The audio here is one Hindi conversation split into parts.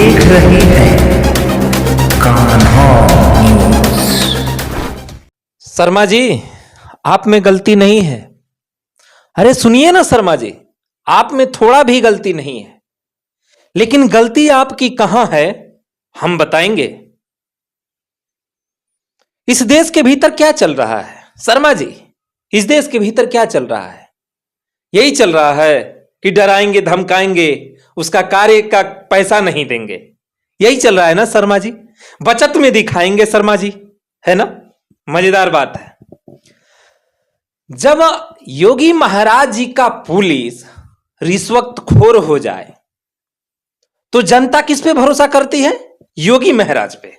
देख रहे हैं कान्हा न्यूज। शर्मा जी, आप में गलती नहीं है। अरे सुनिए ना शर्मा जी, आप में थोड़ा भी गलती नहीं है, लेकिन गलती आपकी कहां है हम बताएंगे। इस देश के भीतर क्या चल रहा है शर्मा जी? इस देश के भीतर क्या चल रहा है? यही चल रहा है कि डराएंगे धमकाएंगे, उसका कार्य का पैसा नहीं देंगे। यही चल रहा है ना शर्मा जी? बचत में दिखाएंगे शर्मा जी, है ना? मजेदार बात है। जब योगी महाराज जी का पुलिस रिश्वतखोर हो जाए तो जनता किस पे भरोसा करती है? योगी महाराज पे।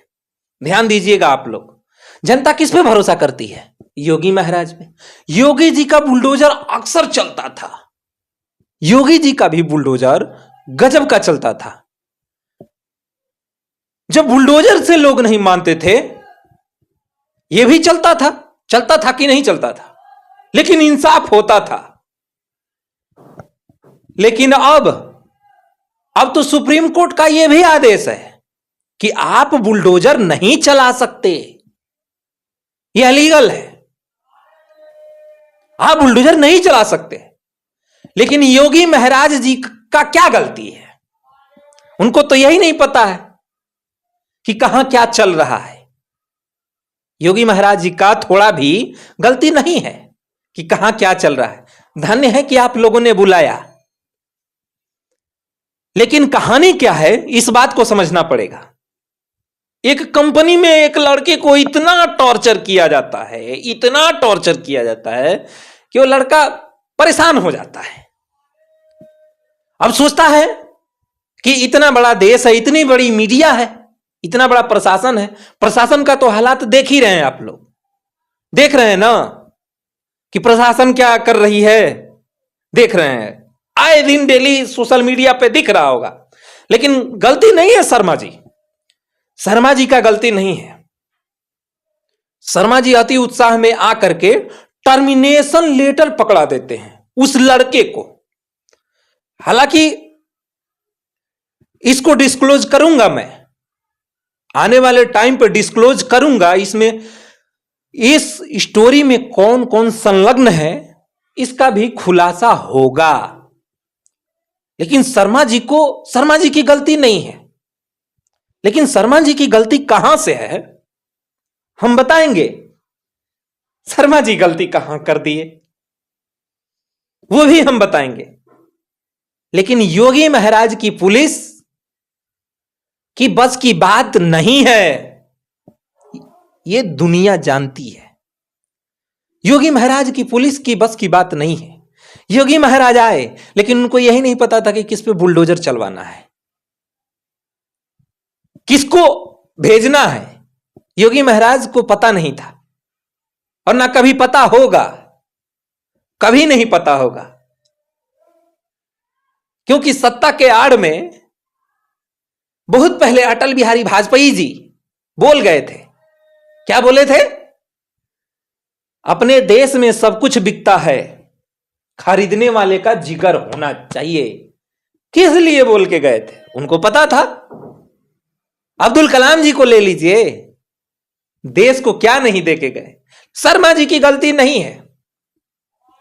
ध्यान दीजिएगा आप लोग, जनता किस पे भरोसा करती है? योगी महाराज पे। योगी जी का बुलडोजर अक्सर चलता था। योगी जी का भी बुलडोजर गजब का चलता था। जब बुलडोजर से लोग नहीं मानते थे, यह भी चलता था कि नहीं चलता था, लेकिन इंसाफ होता था। लेकिन अब तो सुप्रीम कोर्ट का यह भी आदेश है कि आप बुलडोजर नहीं चला सकते, यह लीगल है, आप बुलडोजर नहीं चला सकते। लेकिन योगी महाराज जी का क्या गलती है? उनको तो यही नहीं पता है कि कहां क्या चल रहा है। योगी महाराज जी का थोड़ा भी गलती नहीं है कि कहां क्या चल रहा है। धन्य है कि आप लोगों ने बुलाया, लेकिन कहानी क्या है इस बात को समझना पड़ेगा। एक कंपनी में एक लड़के को इतना टॉर्चर किया जाता है, इतना टॉर्चर किया जाता है कि वो लड़का परेशान हो जाता है। अब सोचता है कि इतना बड़ा देश है, इतनी बड़ी मीडिया है, इतना बड़ा प्रशासन है। प्रशासन का तो हालात देख ही रहे हैं, आप लोग देख रहे हैं ना कि प्रशासन क्या कर रही है, देख रहे हैं। आए दिन डेली सोशल मीडिया पे दिख रहा होगा। लेकिन गलती नहीं है शर्मा जी, शर्मा जी का गलती नहीं है। शर्मा जी अति उत्साह में आकर के टर्मिनेशन लेटर पकड़ा देते हैं उस लड़के को। हालांकि इसको डिस्क्लोज करूंगा, मैं आने वाले टाइम पर डिस्क्लोज करूंगा। इसमें इस स्टोरी में कौन कौन संलग्न है इसका भी खुलासा होगा। लेकिन शर्मा जी की गलती नहीं है। लेकिन शर्मा जी की गलती कहां से है हम बताएंगे। शर्मा जी गलती कहां कर दिए वो भी हम बताएंगे। लेकिन योगी महाराज की पुलिस की बस की बात नहीं है, यह दुनिया जानती है। योगी महाराज की पुलिस की बस की बात नहीं है। योगी महाराज आए, लेकिन उनको यही नहीं पता था कि किस पे बुलडोजर चलवाना है, किसको भेजना है। योगी महाराज को पता नहीं था, और ना कभी पता होगा, कभी नहीं पता होगा। क्योंकि सत्ता के आड़ में बहुत पहले अटल बिहारी वाजपेयी जी बोल गए थे। क्या बोले थे? अपने देश में सब कुछ बिकता है, खरीदने वाले का जिगर होना चाहिए। किस लिए बोल के गए थे? उनको पता था। अब्दुल कलाम जी को ले लीजिए, देश को क्या नहीं देके गए। शर्मा जी की गलती नहीं है।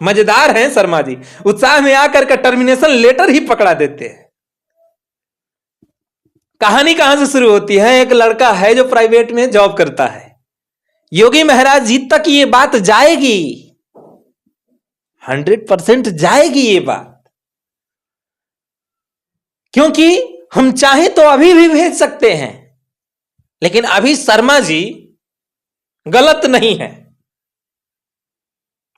मजेदार हैं शर्मा जी, उत्साह में आकर का टर्मिनेशन लेटर ही पकड़ा देते हैं। कहानी कहां से शुरू होती है? एक लड़का है जो प्राइवेट में जॉब करता है। योगी महाराज जी तक ये बात जाएगी, 100% जाएगी ये बात। क्योंकि हम चाहें तो अभी भी भेज सकते हैं, लेकिन अभी शर्मा जी गलत नहीं है।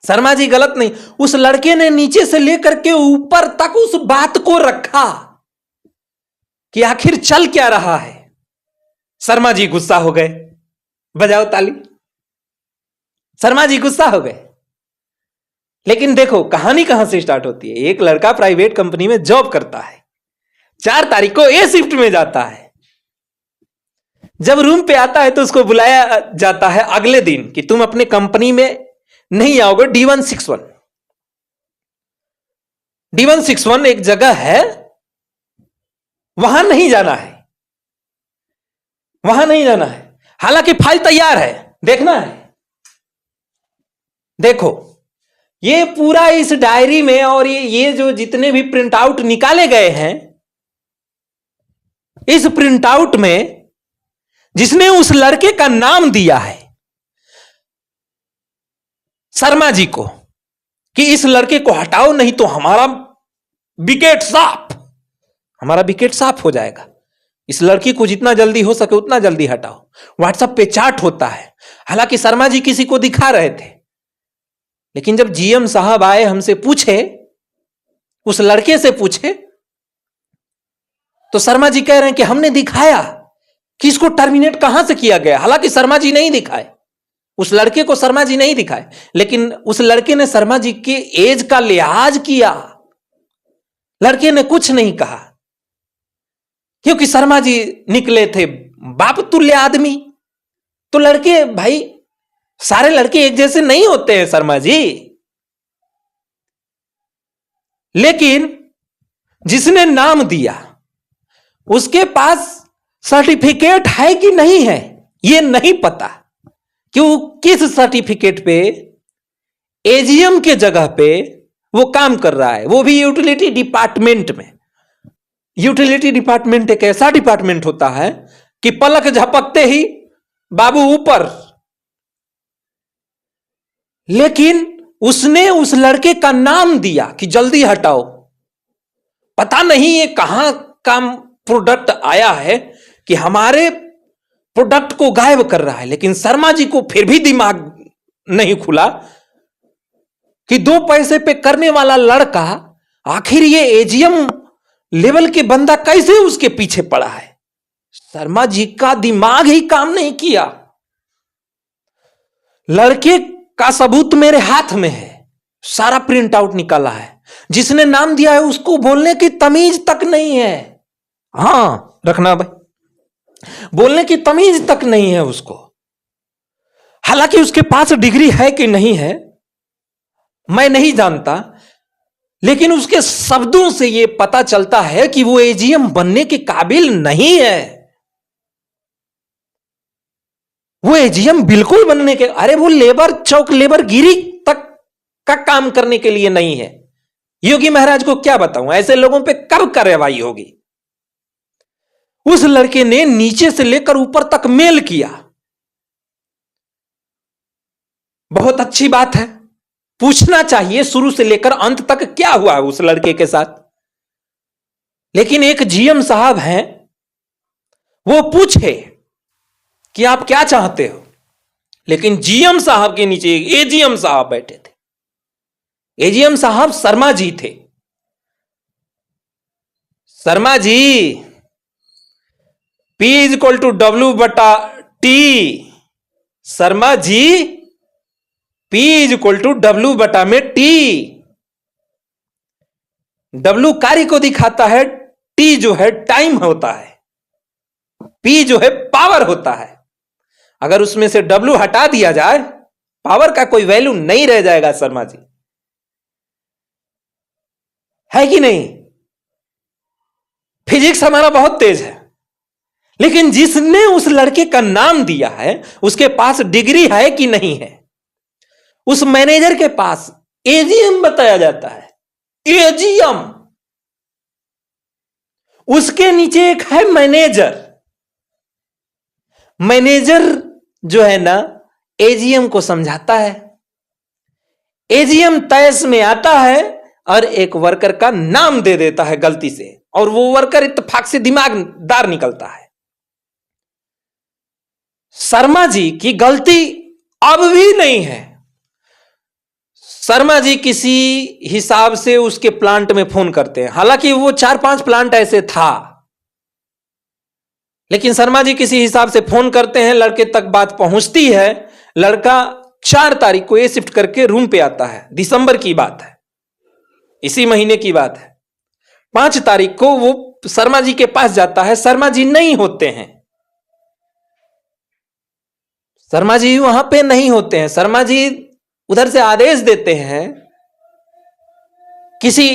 शर्मा जी गलत नहीं। उस लड़के ने नीचे से लेकर के ऊपर तक उस बात को रखा कि आखिर चल क्या रहा है। शर्मा जी गुस्सा हो गए। बजाओ ताली। शर्मा जी गुस्सा हो गए। लेकिन देखो कहानी कहां से स्टार्ट होती है। एक लड़का प्राइवेट कंपनी में जॉब करता है, 4 तारीख को ए शिफ्ट में जाता है। जब रूम पे आता है तो उसको बुलाया जाता है अगले दिन कि तुम अपने कंपनी में नहीं आओगे। D161 एक जगह है, वहां नहीं जाना है। वहां नहीं जाना है। हालांकि फाइल तैयार है, देखना है। देखो, ये पूरा इस डायरी में और ये जो जितने भी प्रिंट आउट निकाले गए हैं, इस प्रिंट आउट में जिसने उस लड़के का नाम दिया है शर्मा जी को कि इस लड़के को हटाओ, नहीं तो हमारा विकेट साफ हो जाएगा, इस लड़की को जितना जल्दी हो सके उतना जल्दी हटाओ। व्हाट्सएप पे चैट होता है। हालांकि शर्मा जी किसी को दिखा रहे थे, लेकिन जब जीएम साहब आए, हमसे पूछे, उस लड़के से पूछे, तो शर्मा जी कह रहे हैं कि हमने दिखाया कि इसको टर्मिनेट कहां से किया गया। हालांकि शर्मा जी नहीं दिखाए, उस लड़के को शर्मा जी नहीं दिखाए, लेकिन उस लड़के ने शर्मा जी के एज का लिहाज किया। लड़के ने कुछ नहीं कहा, क्योंकि शर्मा जी निकले थे बाप तुल्य आदमी। तो लड़के, भाई सारे लड़के एक जैसे नहीं होते हैं शर्मा जी। लेकिन जिसने नाम दिया उसके पास सर्टिफिकेट है कि नहीं है यह नहीं पता। क्यों, किस सर्टिफिकेट पे एजीएम के जगह पे वो काम कर रहा है, वो भी यूटिलिटी डिपार्टमेंट में। यूटिलिटी डिपार्टमेंट एक ऐसा डिपार्टमेंट होता है कि पलक झपकते ही बाबू ऊपर। लेकिन उसने उस लड़के का नाम दिया कि जल्दी हटाओ। पता नहीं ये कहां का प्रोडक्ट आया है कि हमारे प्रोडक्ट को गायब कर रहा है। लेकिन शर्मा जी को फिर भी दिमाग नहीं खुला कि 2 पैसे पे करने वाला लड़का आखिर ये एजीएम लेवल के बंदा कैसे उसके पीछे पड़ा है। शर्मा जी का दिमाग ही काम नहीं किया। लड़के का सबूत मेरे हाथ में है, सारा प्रिंट आउट निकाला है। जिसने नाम दिया है उसको बोलने की तमीज तक नहीं है। हां रखना भाई, बोलने की तमीज तक नहीं है उसको। हालांकि उसके पास डिग्री है कि नहीं है मैं नहीं जानता, लेकिन उसके शब्दों से यह पता चलता है कि वो एजीएम बनने के काबिल नहीं है। वो एजीएम बिल्कुल बनने के, अरे वो लेबर चौक लेबर गिरी तक का काम करने के लिए नहीं है। योगी महाराज को क्या बताऊं, ऐसे लोगों पे कब कार्रवाई होगी। उस लड़के ने नीचे से लेकर ऊपर तक मेल किया। बहुत अच्छी बात है, पूछना चाहिए शुरू से लेकर अंत तक क्या हुआ है उस लड़के के साथ। लेकिन एक जीएम साहब हैं, वो पूछे कि आप क्या चाहते हो, लेकिन जीएम साहब के नीचे एजीएम साहब बैठे थे। एजीएम साहब शर्मा जी थे। Sharma ji, P = W/T। Sharma ji, P = W/T। W कार्य को दिखाता है, T जो है टाइम होता है, P जो है पावर होता है। अगर उसमें से W हटा दिया जाए, पावर का कोई वैल्यू नहीं रह जाएगा। शर्मा जी, है कि नहीं। फिजिक्स हमारा बहुत तेज है, लेकिन जिसने उस लड़के का नाम दिया है उसके पास डिग्री है कि नहीं है। उस मैनेजर के पास एजीएम बताया जाता है, एजीएम। उसके नीचे एक है मैनेजर। मैनेजर जो है ना, एजीएम को समझाता है। एजीएम तैस में आता है और एक वर्कर का नाम दे देता है गलती से, और वो वर्कर इत्तेफाक से दिमागदार निकलता है। शर्मा जी की गलती अब भी नहीं है। शर्मा जी किसी हिसाब से उसके प्लांट में फोन करते हैं, हालांकि वो 4-5 प्लांट ऐसे था, लेकिन शर्मा जी किसी हिसाब से फोन करते हैं, लड़के तक बात पहुंचती है। लड़का 4 तारीख को ये शिफ्ट करके रूम पे आता है, दिसंबर की बात है, इसी महीने की बात है। 5 तारीख को वो शर्मा जी के पास जाता है, शर्मा जी नहीं होते हैं। शर्मा जी वहां पे नहीं होते हैं। शर्मा जी उधर से आदेश देते हैं किसी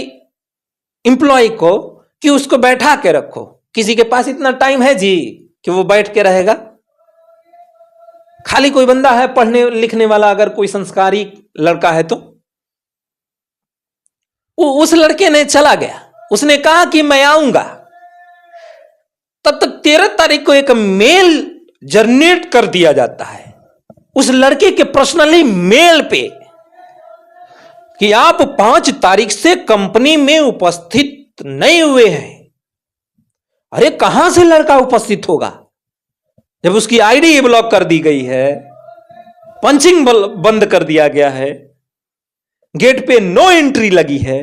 इंप्लॉय को कि उसको बैठा के रखो, किसी के पास इतना टाइम है जी, कि वो बैठ के रहेगा? खाली कोई बंदा है पढ़ने लिखने वाला, अगर कोई संस्कारी लड़का है तो उस लड़के ने चला गया, उसने कहा कि मैं आऊंगा। तब तक 13 तारीख को एक मेल जनरेट कर दिया जाता है उस लड़के के पर्सनली मेल पे कि आप 5 तारीख से कंपनी में उपस्थित नहीं हुए हैं। अरे कहां से लड़का उपस्थित होगा जब उसकी आईडी ब्लॉक कर दी गई है, पंचिंग बंद कर दिया गया है, गेट पे नो एंट्री लगी है।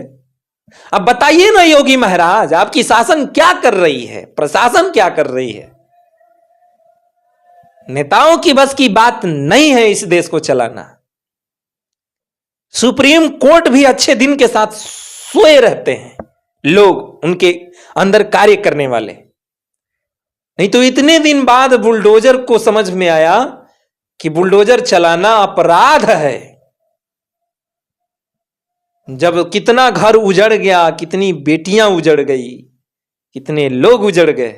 अब बताइए ना योगी महाराज, आपकी शासन क्या कर रही है, प्रशासन क्या कर रही है? नेताओं की बस की बात नहीं है इस देश को चलाना। सुप्रीम कोर्ट भी अच्छे दिन के साथ सोए रहते हैं लोग, उनके अंदर कार्य करने वाले। नहीं तो इतने दिन बाद बुलडोजर को समझ में आया कि बुलडोजर चलाना अपराध है। जब कितना घर उजड़ गया, कितनी बेटियां उजड़ गई, कितने लोग उजड़ गए,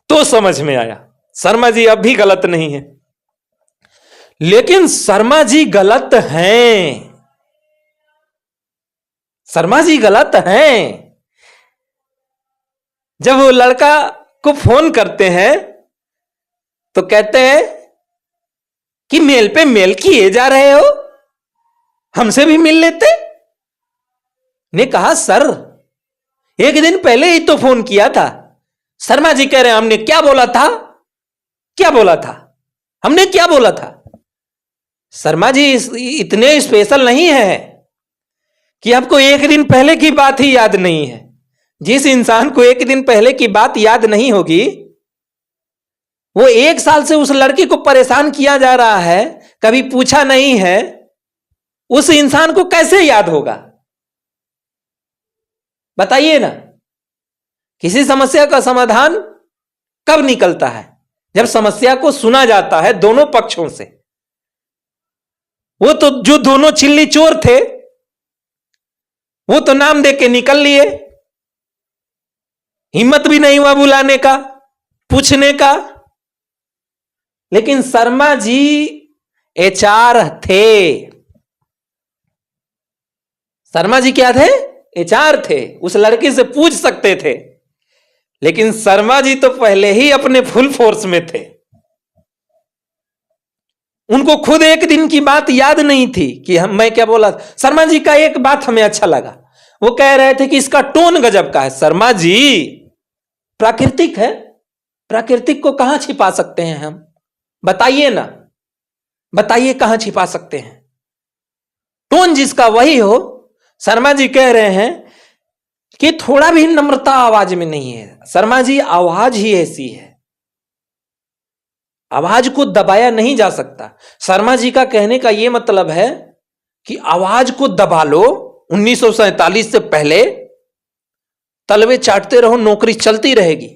तो समझ में आया शर्मा जी अब भी गलत नहीं है। लेकिन शर्मा जी गलत हैं, शर्मा जी गलत हैं। जब वो लड़का को फोन करते हैं तो कहते हैं कि मेल पे मेल किए जा रहे हो, हमसे भी मिल लेते। ने कहा सर एक दिन पहले ही तो फोन किया था। शर्मा जी कह रहे हैं हमने क्या बोला था, क्या बोला था, हमने क्या बोला था? शर्मा जी इतने स्पेशल नहीं है कि आपको एक दिन पहले की बात ही याद नहीं है। जिस इंसान को एक दिन पहले की बात याद नहीं होगी, वो 1 साल से उस लड़की को परेशान किया जा रहा है, कभी पूछा नहीं है, उस इंसान को कैसे याद होगा? बताइए ना। किसी समस्या का समाधान कब निकलता है? जब समस्या को सुना जाता है दोनों पक्षों से। वो तो जो दोनों चिल्ली चोर थे वो तो नाम दे के निकल लिए, हिम्मत भी नहीं हुआ बुलाने का, पूछने का। लेकिन शर्मा जी एचआर थे। शर्मा जी क्या थे? एचआर थे, उस लड़की से पूछ सकते थे। लेकिन शर्मा जी तो पहले ही अपने फुल फोर्स में थे। उनको खुद एक दिन की बात याद नहीं थी कि मैं क्या बोला। शर्मा जी का एक बात हमें अच्छा लगा, वो कह रहे थे कि इसका टोन गजब का है। शर्मा जी प्राकृतिक है, प्राकृतिक को कहां छिपा सकते हैं हम? बताइए ना, बताइए कहां छिपा सकते हैं? टोन जिसका वही हो। शर्मा जी कह रहे हैं कि थोड़ा भी नम्रता आवाज में नहीं है। शर्मा जी आवाज ही ऐसी है, आवाज को दबाया नहीं जा सकता। शर्मा जी का कहने का यह मतलब है कि आवाज को दबा लो, 1947 से पहले तलवे चाटते रहो, नौकरी चलती रहेगी।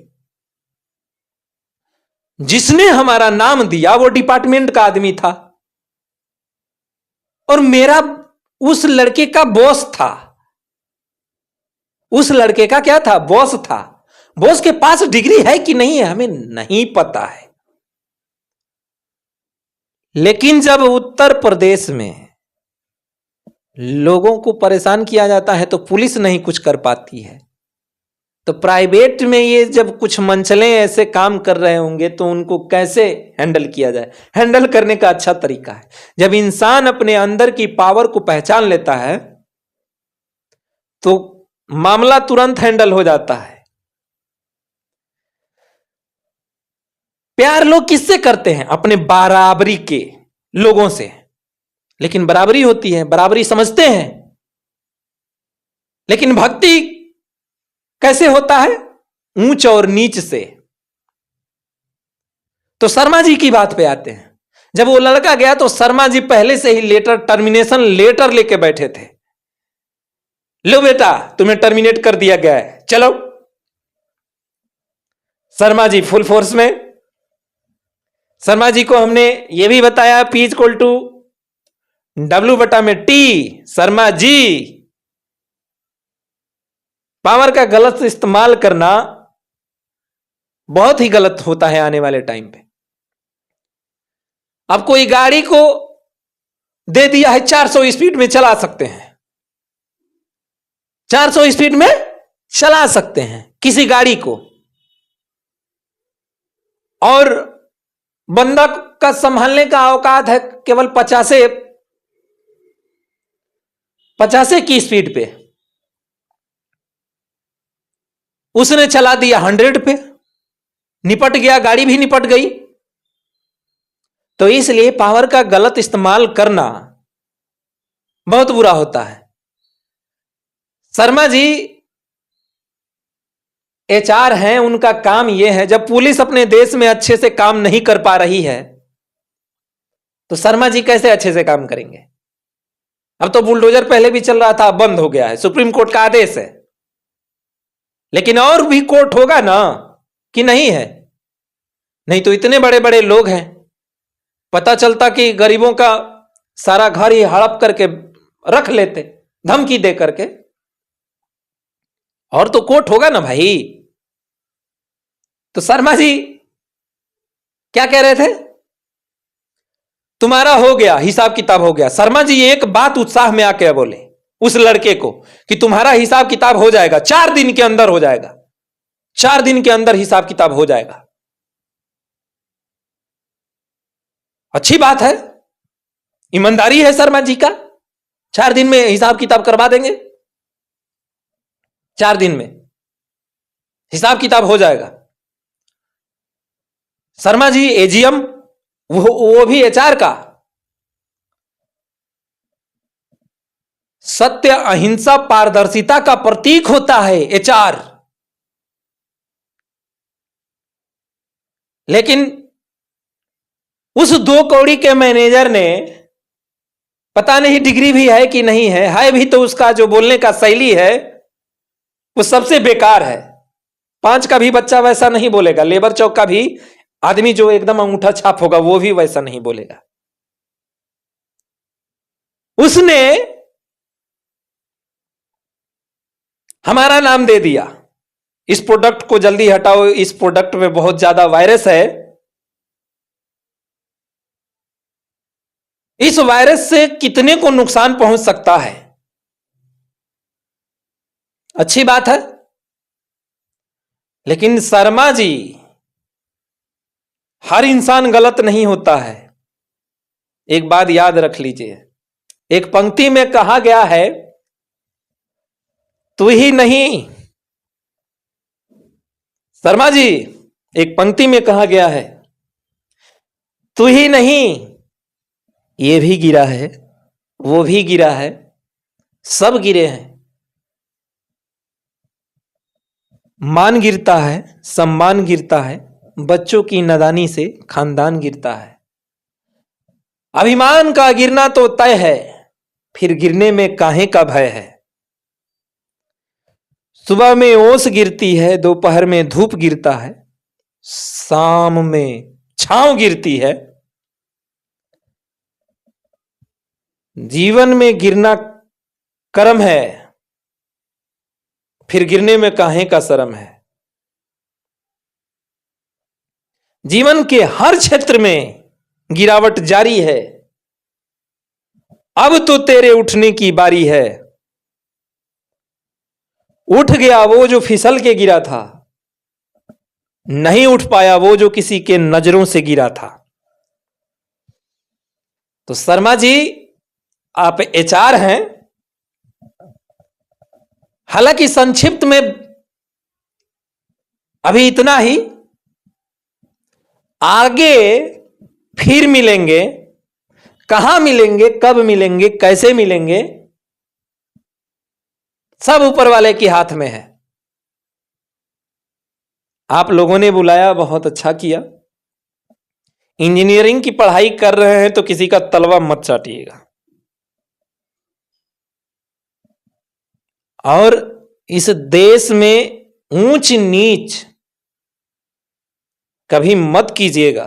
जिसने हमारा नाम दिया वो डिपार्टमेंट का आदमी था और मेरा उस लड़के का बॉस था। उस लड़के का क्या था? बॉस था। बॉस के पास डिग्री है कि नहीं है हमें नहीं पता है। लेकिन जब उत्तर प्रदेश में लोगों को परेशान किया जाता है तो पुलिस नहीं कुछ कर पाती है, तो प्राइवेट में ये जब कुछ मंचले ऐसे काम कर रहे होंगे तो उनको कैसे हैंडल किया जाए? हैंडल करने का अच्छा तरीका है, जब इंसान अपने अंदर की पावर को पहचान लेता है तो मामला तुरंत हैंडल हो जाता है। प्यार लोग किससे करते हैं? अपने बराबरी के लोगों से। लेकिन बराबरी होती है, बराबरी समझते हैं। लेकिन भक्ति कैसे होता है? ऊंच और नीच से। तो शर्मा जी की बात पे आते हैं। जब वो लड़का गया तो शर्मा जी पहले से ही लेटर, टर्मिनेशन लेटर लेके बैठे थे। लो बेटा तुम्हें टर्मिनेट कर दिया गया है, चलो। शर्मा जी फुल फोर्स में। शर्मा जी को हमने यह भी बताया P = W/T। Sharma ji power का गलत इस्तेमाल करना बहुत ही गलत होता है आने वाले टाइम पे। अब कोई गाड़ी को दे दिया है 400 स्पीड में चला सकते हैं, 400 स्पीड में चला सकते हैं किसी गाड़ी को, और बंदा का संभालने का औकात है केवल 50 की स्पीड पे, उसने चला दिया 100 पे, निपट गया, गाड़ी भी निपट गई। तो इसलिए पावर का गलत इस्तेमाल करना बहुत बुरा होता है। शर्मा जी एचआर हैं, उनका काम यह है, जब पुलिस अपने देश में अच्छे से काम नहीं कर पा रही है तो शर्मा जी कैसे अच्छे से काम करेंगे। अब तो बुलडोजर पहले भी चल रहा था, अब बंद हो गया है, सुप्रीम कोर्ट का आदेश है, लेकिन और भी कोर्ट होगा ना कि नहीं है? नहीं तो इतने बड़े बड़े लोग हैं, पता चलता कि गरीबों का सारा घर ही हड़प करके रख लेते धमकी दे करके, और तो कोर्ट होगा ना भाई। तो शर्मा जी क्या कह रहे थे? तुम्हारा हो गया, हिसाब किताब हो गया। शर्मा जी एक बात उत्साह में आके बोले उस लड़के को कि तुम्हारा हिसाब किताब हो जाएगा, 4 दिन के अंदर हो जाएगा, 4 दिन के अंदर हिसाब किताब हो जाएगा। अच्छी बात है, ईमानदारी है शर्मा जी का, 4 दिन में हिसाब किताब करवा देंगे, 4 दिन में हिसाब किताब हो जाएगा। शर्मा जी एजीएम, वो भी एचआर का, सत्य अहिंसा पारदर्शिता का प्रतीक होता है एचआर। लेकिन उस 2 कौड़ी के मैनेजर ने, पता नहीं डिग्री भी है कि नहीं है भी तो उसका जो बोलने का शैली है वो सबसे बेकार है। 5 का भी बच्चा वैसा नहीं बोलेगा, लेबर चौक का भी आदमी जो एकदम अंगूठा छाप होगा वो भी वैसा नहीं बोलेगा। उसने हमारा नाम दे दिया, इस प्रोडक्ट को जल्दी हटाओ, इस प्रोडक्ट में बहुत ज्यादा वायरस है, इस वायरस से कितने को नुकसान पहुंच सकता है। अच्छी बात है, लेकिन शर्मा जी, हर इंसान गलत नहीं होता है। एक बात याद रख लीजिए, एक पंक्ति में कहा गया है, तू ही नहीं, शर्मा जी एक पंक्ति में कहा गया है, तू ही नहीं, ये भी गिरा है, वो भी गिरा है, सब गिरे हैं। मान गिरता है, सम्मान गिरता है, बच्चों की नादानी से खानदान गिरता है। अभिमान का गिरना तो तय है, फिर गिरने में काहे का भय है। सुबह में ओस गिरती है, दोपहर में धूप गिरता है, शाम में छांव गिरती है। जीवन में गिरना कर्म है, फिर गिरने में काहे का शर्म है। जीवन के हर क्षेत्र में गिरावट जारी है, अब तो तेरे उठने की बारी है। उठ गया वो जो फिसल के गिरा था, नहीं उठ पाया वो जो किसी के नजरों से गिरा था। तो शर्मा जी आप एचआर हैं, हालांकि संक्षिप्त में अभी इतना ही, आगे फिर मिलेंगे, कहां मिलेंगे, कब मिलेंगे, कैसे मिलेंगे, सब ऊपर वाले के हाथ में है। आप लोगों ने बुलाया, बहुत अच्छा किया। इंजीनियरिंग की पढ़ाई कर रहे हैं तो किसी का तलवा मत चाटिएगा। और इस देश में ऊंच नीच कभी मत कीजिएगा।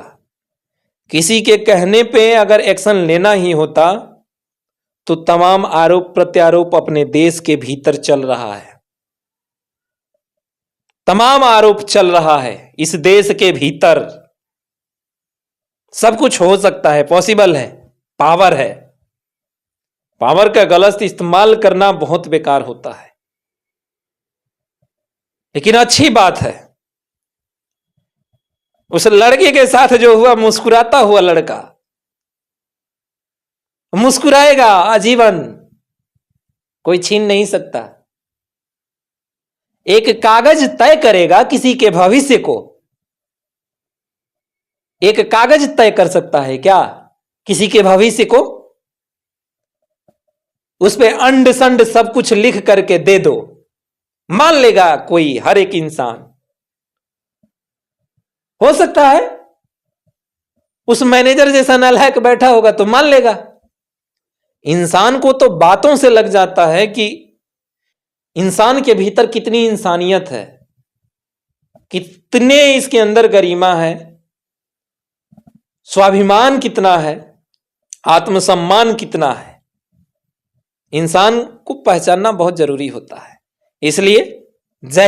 किसी के कहने पे अगर एक्शन लेना ही होता तो तमाम आरोप प्रत्यारोप अपने देश के भीतर चल रहा है। तमाम आरोप चल रहा है इस देश के भीतर। सब कुछ हो सकता है, पॉसिबल है, पावर है। पावर का गलत इस्तेमाल करना बहुत बेकार होता है। लेकिन अच्छी बात है उस लड़के के साथ जो हुआ, मुस्कुराता हुआ लड़का मुस्कुराएगा आजीवन, कोई छीन नहीं सकता। एक कागज तय करेगा किसी के भविष्य को। एक कागज तय कर सकता है क्या किसी के भविष्य को? उस पे अंड संड सब कुछ लिख करके दे दो, मान लेगा कोई, हर एक इंसान। हो सकता है उस मैनेजर जैसा नालायक बैठा होगा तो मान लेगा। इंसान को तो बातों से लग जाता है कि इंसान के भीतर कितनी इंसानियत है, कितने इसके अंदर गरिमा है, स्वाभिमान कितना है, आत्मसम्मान कितना है। इंसान को पहचानना बहुत जरूरी होता है। इसलिए जय